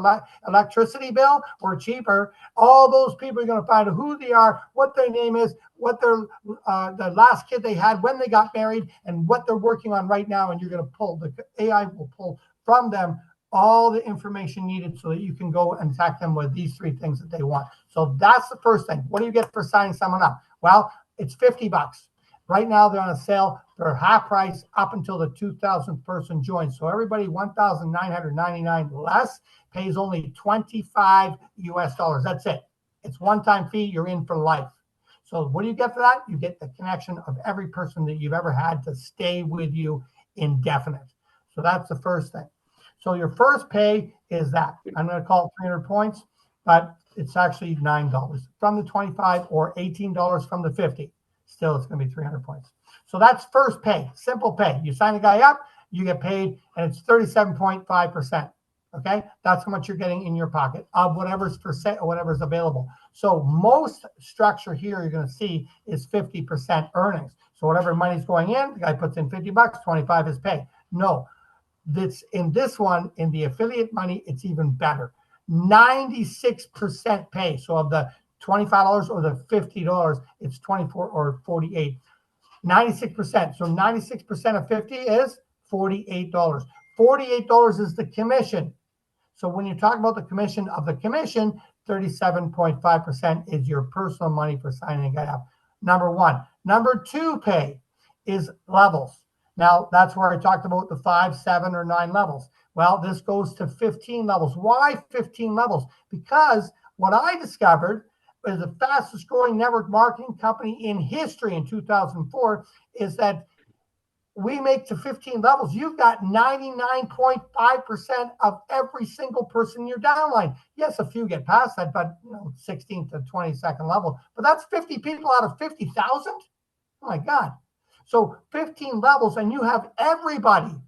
electricity bill or cheaper? All those people are going to find out who they are, what their name is, what their the last kid they had, when they got married, and what they're working on right now. And you're going to pull, the AI will pull from them all the information needed so that you can go and attack them with these 3 things that they want. So that's the first thing. What do you get for signing someone up? Well, it's $50. Right now, they're on a sale. They're half price up until the 2,000th person joins. So everybody, $1,999 less, pays only $25 US. That's it. It's one-time fee. You're in for life. So what do you get for that? You get the connection of every person that you've ever had to stay with you indefinite. So that's the first thing. So your first pay is that. I'm going to call it 300 points, but it's actually $9 from the 25 or $18 from the 50. Still, it's going to be 300 points. So that's first pay, simple pay. You sign a guy up, you get paid, and it's 37.5%. Okay, that's how much you're getting in your pocket of whatever's percent or whatever's available. So most structure here you're going to see is 50% earnings. So whatever money's going in, the guy puts in 50 bucks, 25 is pay. No, that's in this one, in the affiliate money, it's even better. 96% pay. So of the $25 or the $50, it's 24 or 48. 96%. So 96% of 50 is $48. $48 is the commission. So when you talk about the commission of the commission, 37.5% is your personal money for signing a guy up. Number one. Number two pay is levels. Now, that's where I talked about the 5, 7, or 9 levels. Well, this goes to 15 levels. Why 15 levels? Because what I discovered is the fastest growing network marketing company in history in 2004 is that we make to 15 levels. You've got 99.5% of every single person in your downline. Yes, a few get past that, but 16th to 22nd level. But that's 50 people out of 50,000. Oh my God. So 15 levels and you have everybody.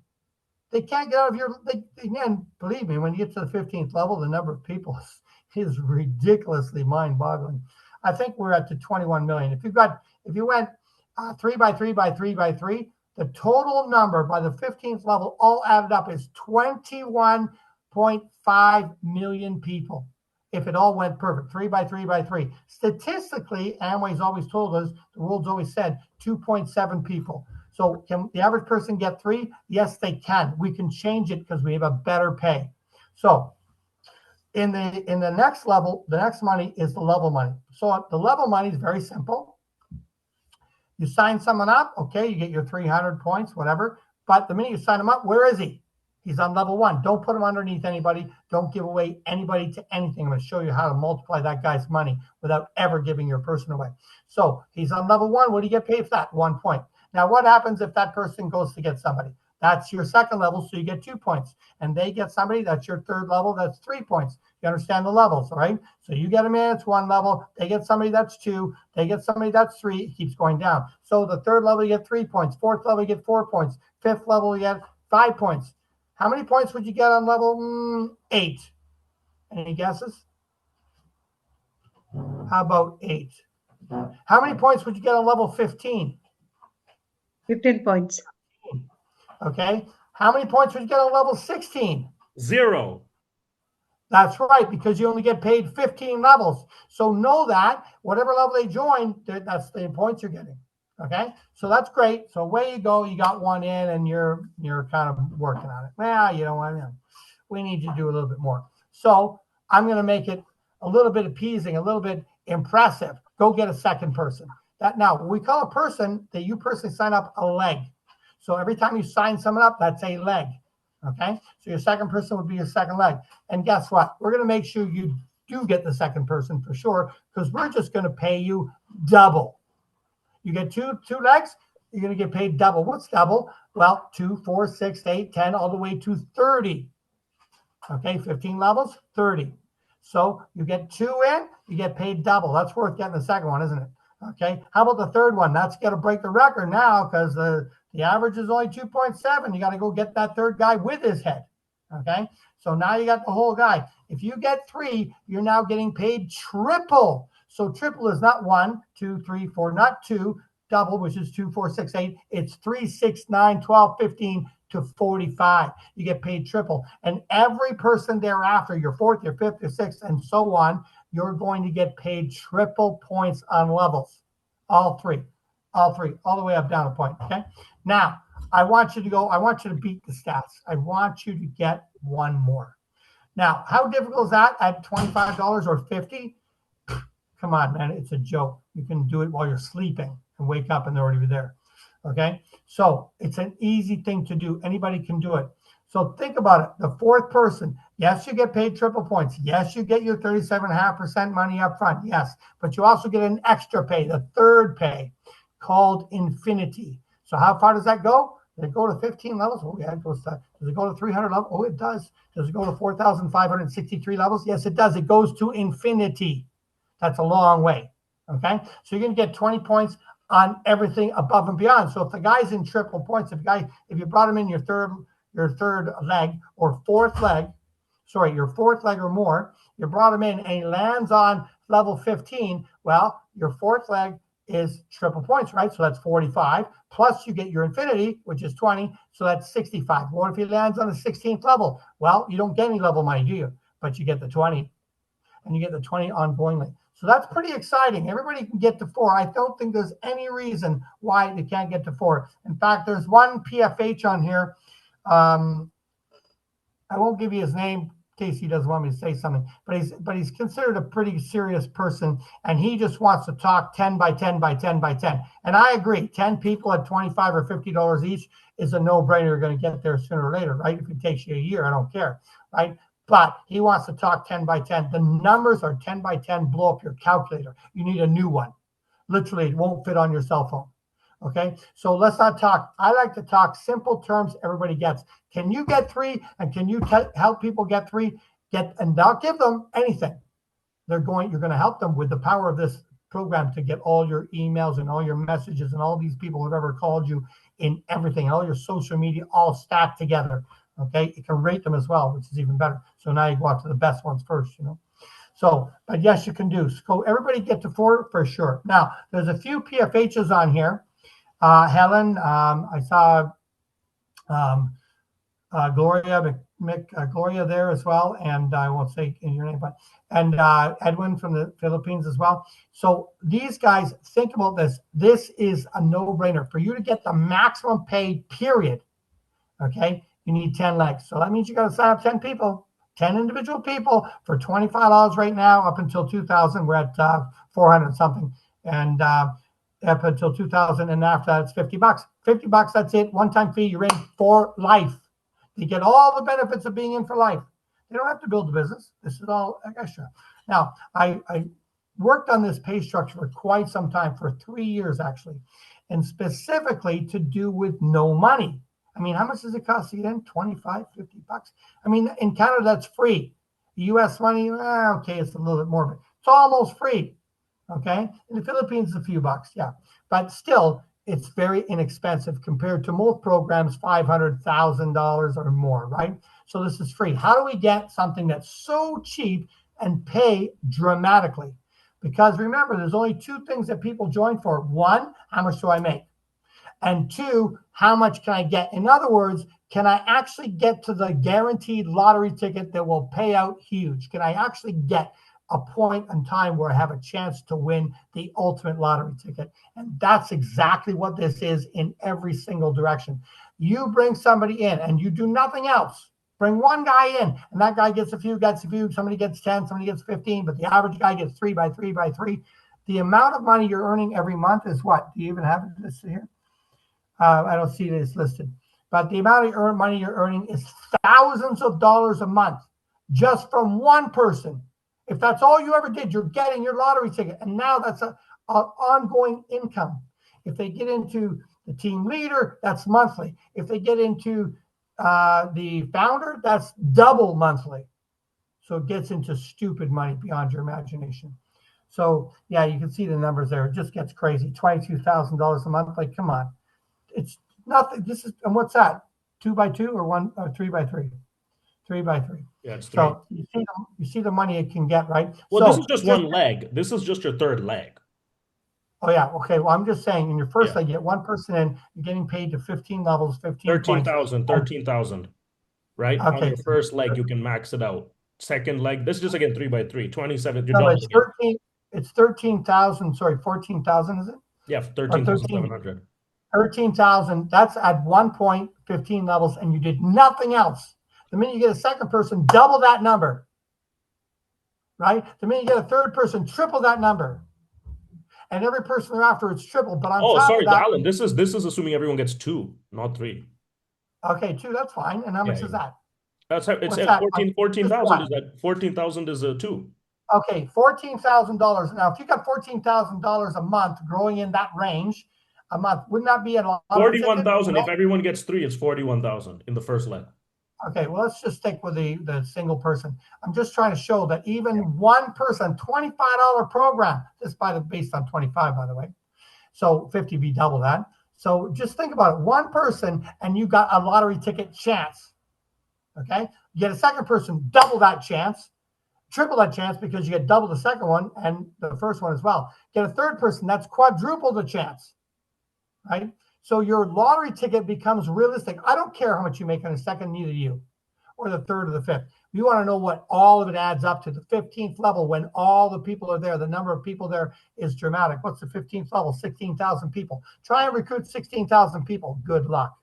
They can't get out of your, and believe me, when you get to the 15th level, the number of people is ridiculously mind-boggling. I think we're at the 21 million. If you went 3 by 3 by 3 by 3, the total number by the 15th level all added up is 21.5 million people. If it all went perfect, 3 by 3 by 3. Statistically, Amway's always told us, the world's always said 2.7 people. So can the average person get 3? Yes, they can. We can change it because we have a better pay. So in the next level, the next money is the level money. So the level money is very simple. You sign someone up, okay, you get your 300 points, whatever. But the minute you sign him up, where is he? He's on level 1. Don't put him underneath anybody. Don't give away anybody to anything. I'm going to show you how to multiply that guy's money without ever giving your person away. So he's on level 1. What do you get paid for that? 1 point. Now, what happens if that person goes to get somebody? That's your second level, so you get 2 points. And they get somebody, that's your third level, that's 3 points. You understand the levels, right? So you get them in, it's 1 level. They get somebody, that's 2. They get somebody, that's 3. It keeps going down. So the third level, you get 3 points. Fourth level, you get 4 points. Fifth level, you get 5 points. How many points would you get on level 8? Any guesses? How about 8? How many points would you get on level 15? 15 points. Okay. How many points would you get on level 16? 0. That's right, because you only get paid 15 levels. So know that whatever level they join, that's the points you're getting. Okay, so that's great. So away you go, you got 1 in, and you're kind of working on it. Well, you know what? We need to do a little bit more. So I'm going to make it a little bit appeasing, a little bit impressive. Go get a second person. That now we call a person that you personally sign up a leg. So every time you sign someone up, that's a leg. Okay, so your second person would be your second leg. And guess what? We're going to make sure you do get the second person for sure, because we're just going to pay you double. You get two legs, you're going to get paid double. What's double? Well, 2, 4, 6, 8, 10, all the way to 30. Okay, 15 levels, 30. So you get 2 in, you get paid double. That's worth getting the second one, isn't it? Okay, how about the third one? That's going to break the record now, because the average is only 2.7. You got to go get that third guy with his head. Okay, so now you got the whole guy. If you get 3, you're now getting paid triple. So triple is not 1, 2, 3, 4, not 2. Double, which is 2, 4, 6, 8. It's 3, 6, 9, 12, 15 to 45. You get paid triple. And every person thereafter, your 4th, your 5th, your 6th, and so on, you're going to get paid triple points on levels. All three, all the way up down a point. Okay. Now, I want you to beat the stats. I want you to get 1 more. Now, how difficult is that at $25 or $50? Come on, man, it's a joke. You can do it while you're sleeping and wake up and they're already there. Okay, so it's an easy thing to do. Anybody can do it. So think about it. The 4th person, yes, you get paid triple points. Yes, you get your 37.5% money up front. Yes, but you also get an extra pay, the 3rd pay, called infinity. So how far does that go? Does it go to 15 levels? Oh, yeah, it goes to. Does it go to 300 levels? Oh, it does. Does it go to 4,563 levels? Yes, it does. It goes to infinity. That's a long way. Okay, so you're going to get 20 points on everything above and beyond. So if the guy's in triple points, if you brought him in your third leg or 4th leg, your fourth leg or more, you brought him in and he lands on level 15, well, your fourth leg is triple points, right? So that's 45. Plus you get your infinity, which is 20. So that's 65. What if he lands on the 16th level? Well, you don't get any level money, do you? But you get the 20. And you get the 20 ongoingly. So that's pretty exciting. Everybody can get to 4. I don't think there's any reason why they can't get to 4. In fact, there's one PFH on here. I won't give you his name in case he doesn't want me to say something, but he's considered a pretty serious person, and he just wants to talk 10 by 10 by 10 by 10. And I agree, 10 people at $25 or $50 each is a no-brainer. You're going to get there sooner or later, right? If it takes you a year, I don't care, right? But he wants to talk 10 by 10. The numbers are 10 by 10, blow up your calculator. You need a new one. Literally, it won't fit on your cell phone. Okay, so let's not talk. I like to talk simple terms everybody gets. Can you get 3? And can you help people get 3? And don't give them anything. You're going to help them with the power of this program to get all your emails and all your messages and all these people who've ever called you in everything, all your social media all stacked together. Okay, it can rate them as well, which is even better. So now you go out to the best ones first, So, but yes, you can do. So everybody get to 4 for sure. Now, there's a few PFHs on here. Helen, I saw Gloria there as well, and I won't say your name, but and Edwin from the Philippines as well. So these guys, think about this. This is a no-brainer for you to get the maximum paid. Period. Okay, you need 10 legs, so that means you got to sign up 10 people, 10 individual people for $25 right now up until 2,000. We're at 400 something, and up until 2,000, and after that it's $50. $50, that's it. One-time fee. You're in for life. You get all the benefits of being in for life. You don't have to build a business. This is all extra. Now, I worked on this pay structure for quite some time, for 3 years actually, and specifically to do with no money. I mean, how much does it cost to get in? 25, $50? I mean, in Canada, that's free. US money, okay, it's a little bit more, but it's almost free. Okay, in the Philippines, it's a few bucks, yeah, but still, it's very inexpensive compared to most programs, $500,000 or more, right? So this is free. How do we get something that's so cheap and pay dramatically? Because remember, there's only 2 things that people join for. 1, how much do I make? And 2, how much can I get? In other words, can I actually get to the guaranteed lottery ticket that will pay out huge? Can I actually get a point in time where I have a chance to win the ultimate lottery ticket? And that's exactly what this is in every single direction. You bring somebody in and you do nothing else. Bring one guy in, and that guy gets a few, somebody gets 10, somebody gets 15, but the average guy gets 3 by 3 by 3. The amount of money you're earning every month is what? Do you even have it listed here? I don't see this listed. But the amount of money you're earning is thousands of dollars a month just from one person. If that's all you ever did, you're getting your lottery ticket. And now that's an ongoing income. If they get into the team leader, that's monthly. If they get into the founder, that's double monthly. So it gets into stupid money beyond your imagination. So yeah, you can see the numbers there. It just gets crazy. $22,000 a month. Like, come on. It's nothing. This is, and what's that? 2 by 2 or 1 or 3 by 3? 3 by 3. Yeah, it's 3. So you see the money it can get, right? Well, so, this is just one leg. This is just your third leg. Oh yeah. Okay. Well, I'm just saying, in your first leg, you get one person in. You're getting paid to 15 levels, 13,000, 13,000, right? Okay. On your first leg, you can max it out. Second leg, this is just again 3 by 3, 27. No, it's 13. It's 13,000. Sorry, 14,000 is it? Yeah, 13,700. 13,000. That's at one point, 15 levels, and you did nothing else. The minute you get a second person, double that number, right? The minute you get a third person, triple that number, and every person thereafter, it's triple. But on top sorry, of that, Alan, this is assuming everyone gets 2, not 3. Okay, 2. That's fine. And how much is that? That's how it's What's 14,000 is that 14,000 is a 2. Okay, $14,000. Now, if you got $14,000 a month growing in that range a month, wouldn't that be a lot? 41,000. If everyone gets 3, it's 41,000 in the first leg. Okay, well, let's just stick with the single person. I'm just trying to show that even one person, $25 program, just based on 25, by the way. So 50 be double that. So just think about it. One person, and you got a lottery ticket chance. Okay, You get a second person, double that chance, triple that chance because you get double the second one and the first one as well. Get a third person, that's quadruple the chance, right? So your lottery ticket becomes realistic. I don't care how much you make on a second, neither do you, or the third or the fifth. You want to know what all of it adds up to. The 15th level, when all the people are there, the number of people there is dramatic. What's the 15th level? 16,000 people. Try and recruit 16,000 people. Good luck.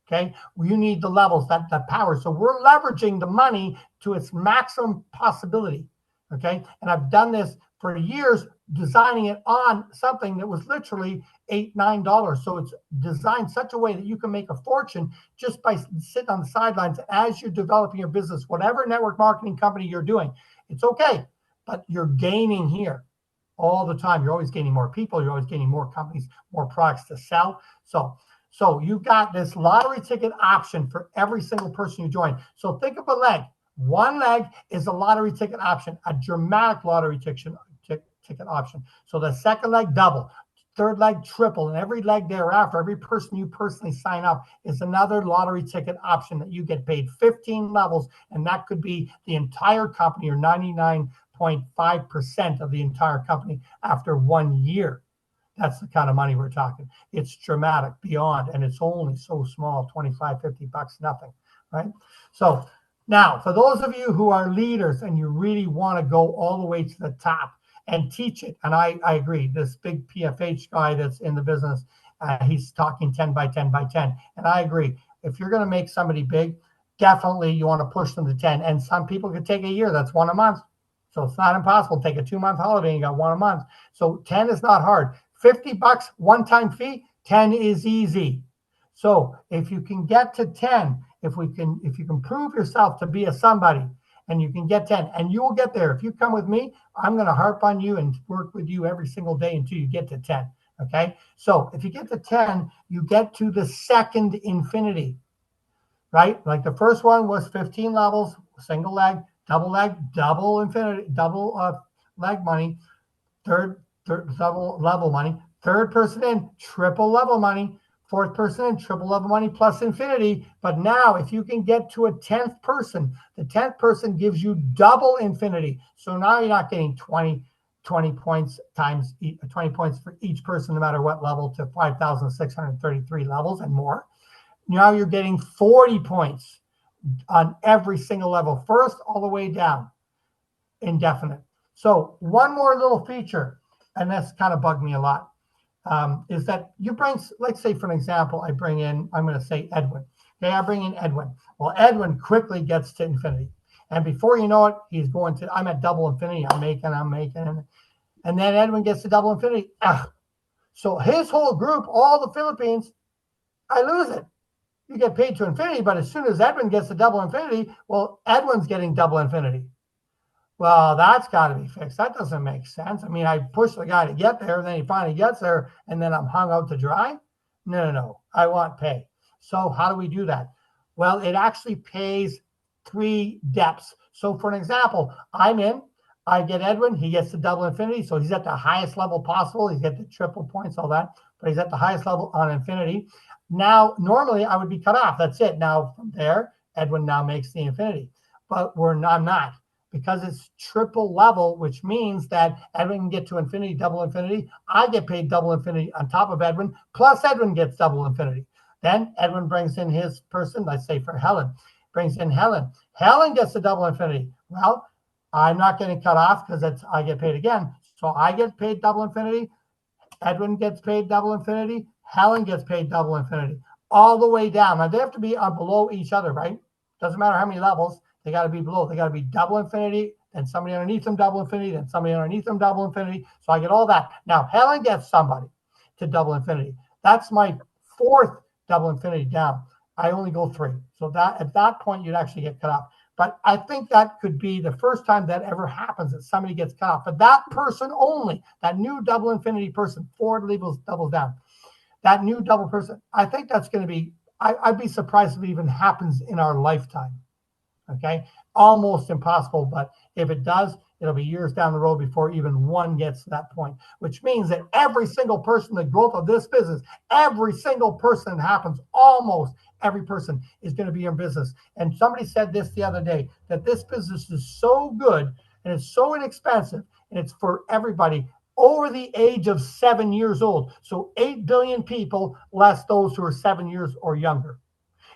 Okay, you need the levels, that power. So we're leveraging the money to its maximum possibility. Okay, and I've done this for years, designing it on something that was literally $8-9. So it's designed such a way that you can make a fortune just by sitting on the sidelines as you're developing your business, whatever network marketing company you're doing. It's okay, but you're gaining here all the time. You're always gaining more people. You're always gaining more companies, more products to sell. So you've got this lottery ticket option for every single person you join. So think of a leg. One leg is a lottery ticket option, a dramatic lottery ticket option. So the second leg, double. Third leg, triple. And every leg thereafter, every person you personally sign up is another lottery ticket option that you get paid 15 levels. And that could be the entire company or 99.5% of the entire company after 1 year. That's the kind of money we're talking. It's dramatic beyond, and it's only so small, 25, 50 bucks, nothing, right? So now, for those of you who are leaders and you really want to go all the way to the top and teach it, and I agree, this big PFH guy that's in the business, he's talking 10 by 10 by 10, and I agree. If you're going to make somebody big, definitely you want to push them to 10, and some people could take a year. That's one a month. So it's not impossible. Take a 2-month holiday and you got one a month. So 10 is not hard. 50 bucks one-time fee, 10 is easy. So if you can get to 10, if you can prove yourself to be a somebody and you can get 10, and you will get there. If you come with me, I'm going to harp on you and work with you every single day until you get to 10. Okay. So if you get to 10, you get to the second infinity, right? Like the first one was 15 levels, single leg, double infinity, double leg money, third double level money, third person in, triple level money, fourth person in, triple level money plus infinity. But now if you can get to a 10th person, the 10th person gives you double infinity. So now you're not getting 20 points times 20 points for each person, no matter what level, to 5,633 levels and more. Now you're getting 40 points on every single level, first all the way down, indefinite. So one more little feature, and that's kind of bugged me a lot, is that you bring, let's say for an example, I bring in, I'm going to say Edwin. Okay, I bring in Edwin. Well, Edwin quickly gets to infinity. And before you know it, he's going to, I'm at double infinity. I'm making, and then Edwin gets to double infinity. So his whole group, all the Philippines, I lose it. You get paid to infinity, but as soon as Edwin gets to double infinity, well, Edwin's getting double infinity. Well, that's got to be fixed. That doesn't make sense. I mean, I push the guy to get there, and then he finally gets there, and then I'm hung out to dry. No. I want pay. So how do we do that? Well, it actually pays 3 depths. So for an example, I'm in, I get Edwin, he gets to double infinity. So he's at the highest level possible. He's got the triple points, all that, but he's at the highest level on infinity. Now, normally I would be cut off. That's it. Now from there, Edwin now makes the infinity, but I'm not. Because it's triple level, which means that Edwin can get to infinity, double infinity. I get paid double infinity on top of Edwin, plus Edwin gets double infinity. Then Edwin brings in his person, let's say for Helen, brings in Helen. Helen gets the double infinity. Well, I'm not getting cut off because I get paid again. So I get paid double infinity. Edwin gets paid double infinity. Helen gets paid double infinity. All the way down. Now they have to be below each other, right? Doesn't matter how many levels. They got to be below. They got to be double infinity, then somebody underneath them double infinity, then somebody underneath them double infinity. So I get all that. Now Helen gets somebody to double infinity. That's my 4th double infinity down. I only go 3. So that at that point you'd actually get cut off. But I think that could be the first time that ever happens, that somebody gets cut off. But that person only, that new double infinity person, 4 levels doubles down. That new double person, I think that's going to be, I'd be surprised if it even happens in our lifetime. Okay, almost impossible, but if it does, It'll be years down the road before even one gets to that point, which means that every single person, the growth of this business, every single person that happens, almost every person is going to be in business. And somebody said this the other day, that this business is so good and it's so inexpensive and it's for everybody over the age of 7 years old. So 8 billion people, less those who are 7 years or younger.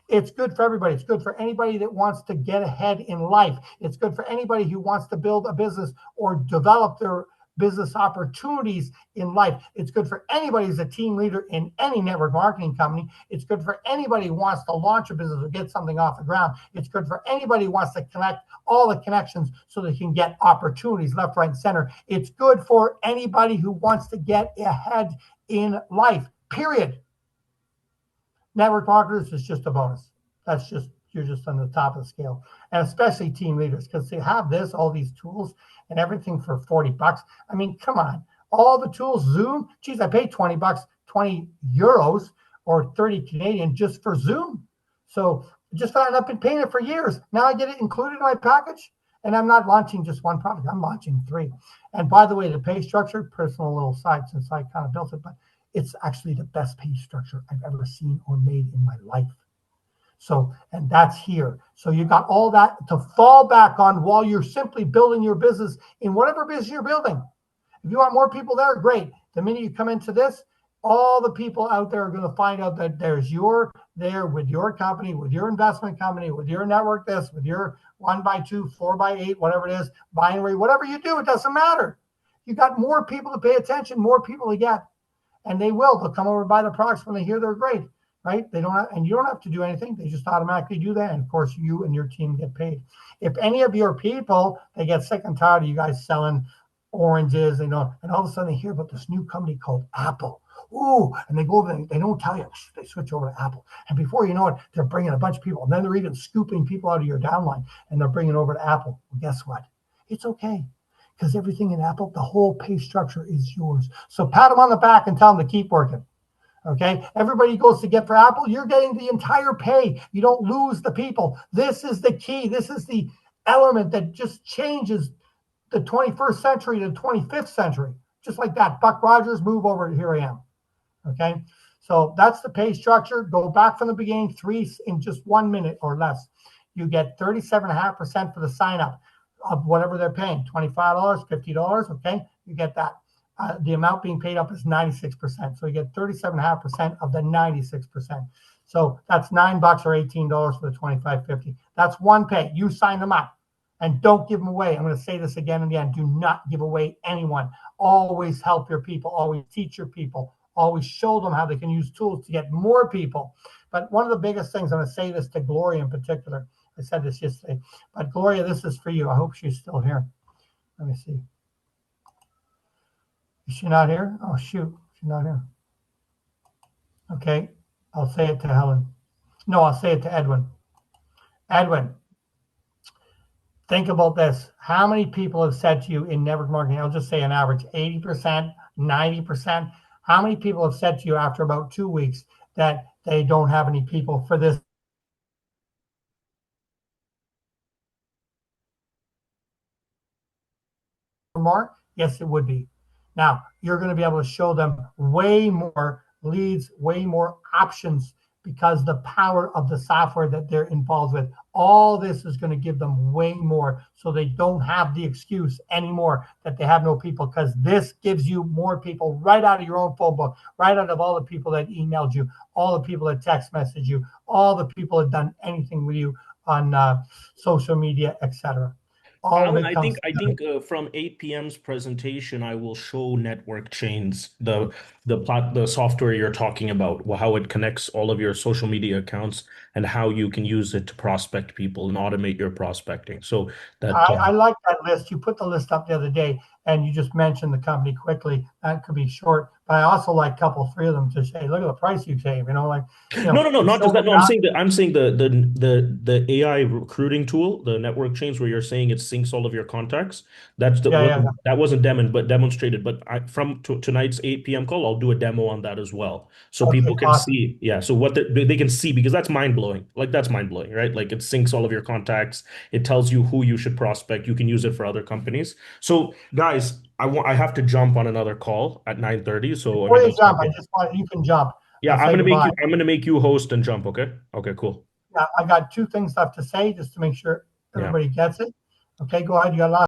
It's good for everybody. It's good for anybody that wants to get ahead in life. It's good for anybody who wants to build a business or develop their business opportunities in life. It's good for anybody who's a team leader in any network marketing company. It's good for anybody who wants to launch a business or get something off the ground. It's good for anybody who wants to connect all the connections so they can get opportunities left, right, and center. It's good for anybody who wants to get ahead in life, period. Network marketers is just a bonus. That's just, you're just on the top of the scale. And especially team leaders, because they have this, all these tools and everything for 40 bucks. I mean, come on. All the tools, Zoom, geez, I paid 20 bucks, 20 euros or 30 Canadian just for Zoom. So just I've been paying it for years. Now I get it included in my package. And I'm not launching just one product. I'm launching 3. And by the way, the pay structure, personal little side since I kind of built it, but it's actually the best pay structure I've ever seen or made in my life. So, and that's here. So you got all that to fall back on while you're simply building your business in whatever business you're building. If you want more people there, great. The minute you come into this, all the people out there are going to find out that you're there with your company, with your investment company, with your network, this, with your 1x2, 4x8, whatever it is, binary, whatever you do, it doesn't matter. You got more people to pay attention, more people to get. And they will. They'll come over and buy the products when they hear they're great, right? They don't have, and you don't have to do anything. They just automatically do that. And of course, you and your team get paid. If any of your people, they get sick and tired of you guys selling oranges, and all of a sudden they hear about this new company called Apple. Ooh, and they go over and they don't tell you. They switch over to Apple. And before you know it, they're bringing a bunch of people. And then they're even scooping people out of your downline and they're bringing over to Apple. Well, guess what? It's okay. Because everything in Apple, the whole pay structure is yours. So pat them on the back and tell them to keep working. Okay? Everybody goes to get for Apple, you're getting the entire pay. You don't lose the people. This is the key. This is the element that just changes the 21st century to the 25th century. Just like that. Buck Rogers, move over, here I am. Okay? So that's the pay structure. Go back from the beginning, 3 in just 1 minute or less. You get 37.5% for the sign up of whatever they're paying, $25, $50, okay? You get that. The amount being paid up is 96%. So you get 37.5% of the 96%. So that's $9 or $18 for the $25.50. That's one pay. You sign them up and don't give them away. I'm going to say this again and again. Do not give away anyone. Always help your people. Always teach your people. Always show them how they can use tools to get more people. But one of the biggest things, I'm going to say this to Gloria in particular. I said this yesterday, but Gloria, this is for you. I hope she's still here. Let me see. Is she not here? Oh, shoot. She's not here. Okay. I'll say it to Helen. No, I'll say it to Edwin. Edwin, think about this. How many people have said to you in network marketing, I'll just say an average, 80%, 90%. How many people have said to you after about 2 weeks that they don't have any people for this? More? Yes, it would be. Now, you're going to be able to show them way more leads, way more options because the power of the software that they're involved with. All this is going to give them way more so they don't have the excuse anymore that they have no people, because this gives you more people right out of your own phone book, right out of all the people that emailed you, all the people that text messaged you, all the people that done anything with you on social media, etc. Alan, I think from 8 p.m.'s presentation, I will show Network Chains, the software you're talking about, how it connects all of your social media accounts and how you can use it to prospect people and automate your prospecting. So that I like that list. You put the list up the other day and you just mentioned the company quickly. That could be short, but I also like a couple, 3 of them to say, look at the price you save, like. No, not just that. No, I'm saying the AI recruiting tool, the Network Chains, where you're saying it syncs all of your contacts. That's that wasn't demonstrated, but from tonight's 8 p.m. call, I'll do a demo on that as well, so Okay, people can awesome. see. Yeah, so what they can see, because that's mind blowing. blowing. Like that's mind blowing, right? Like it syncs all of your contacts. It tells you who you should prospect. You can use it for other companies. So guys, I have to jump on another call at 9:30. So I Before mean you that's jump, I just want you can jump. yeah, and say goodbye. I'm gonna make you host and jump, okay? Okay, cool. Yeah, I got two things left to say just to make sure Yeah. everybody gets it. Okay, go ahead. You got a lot.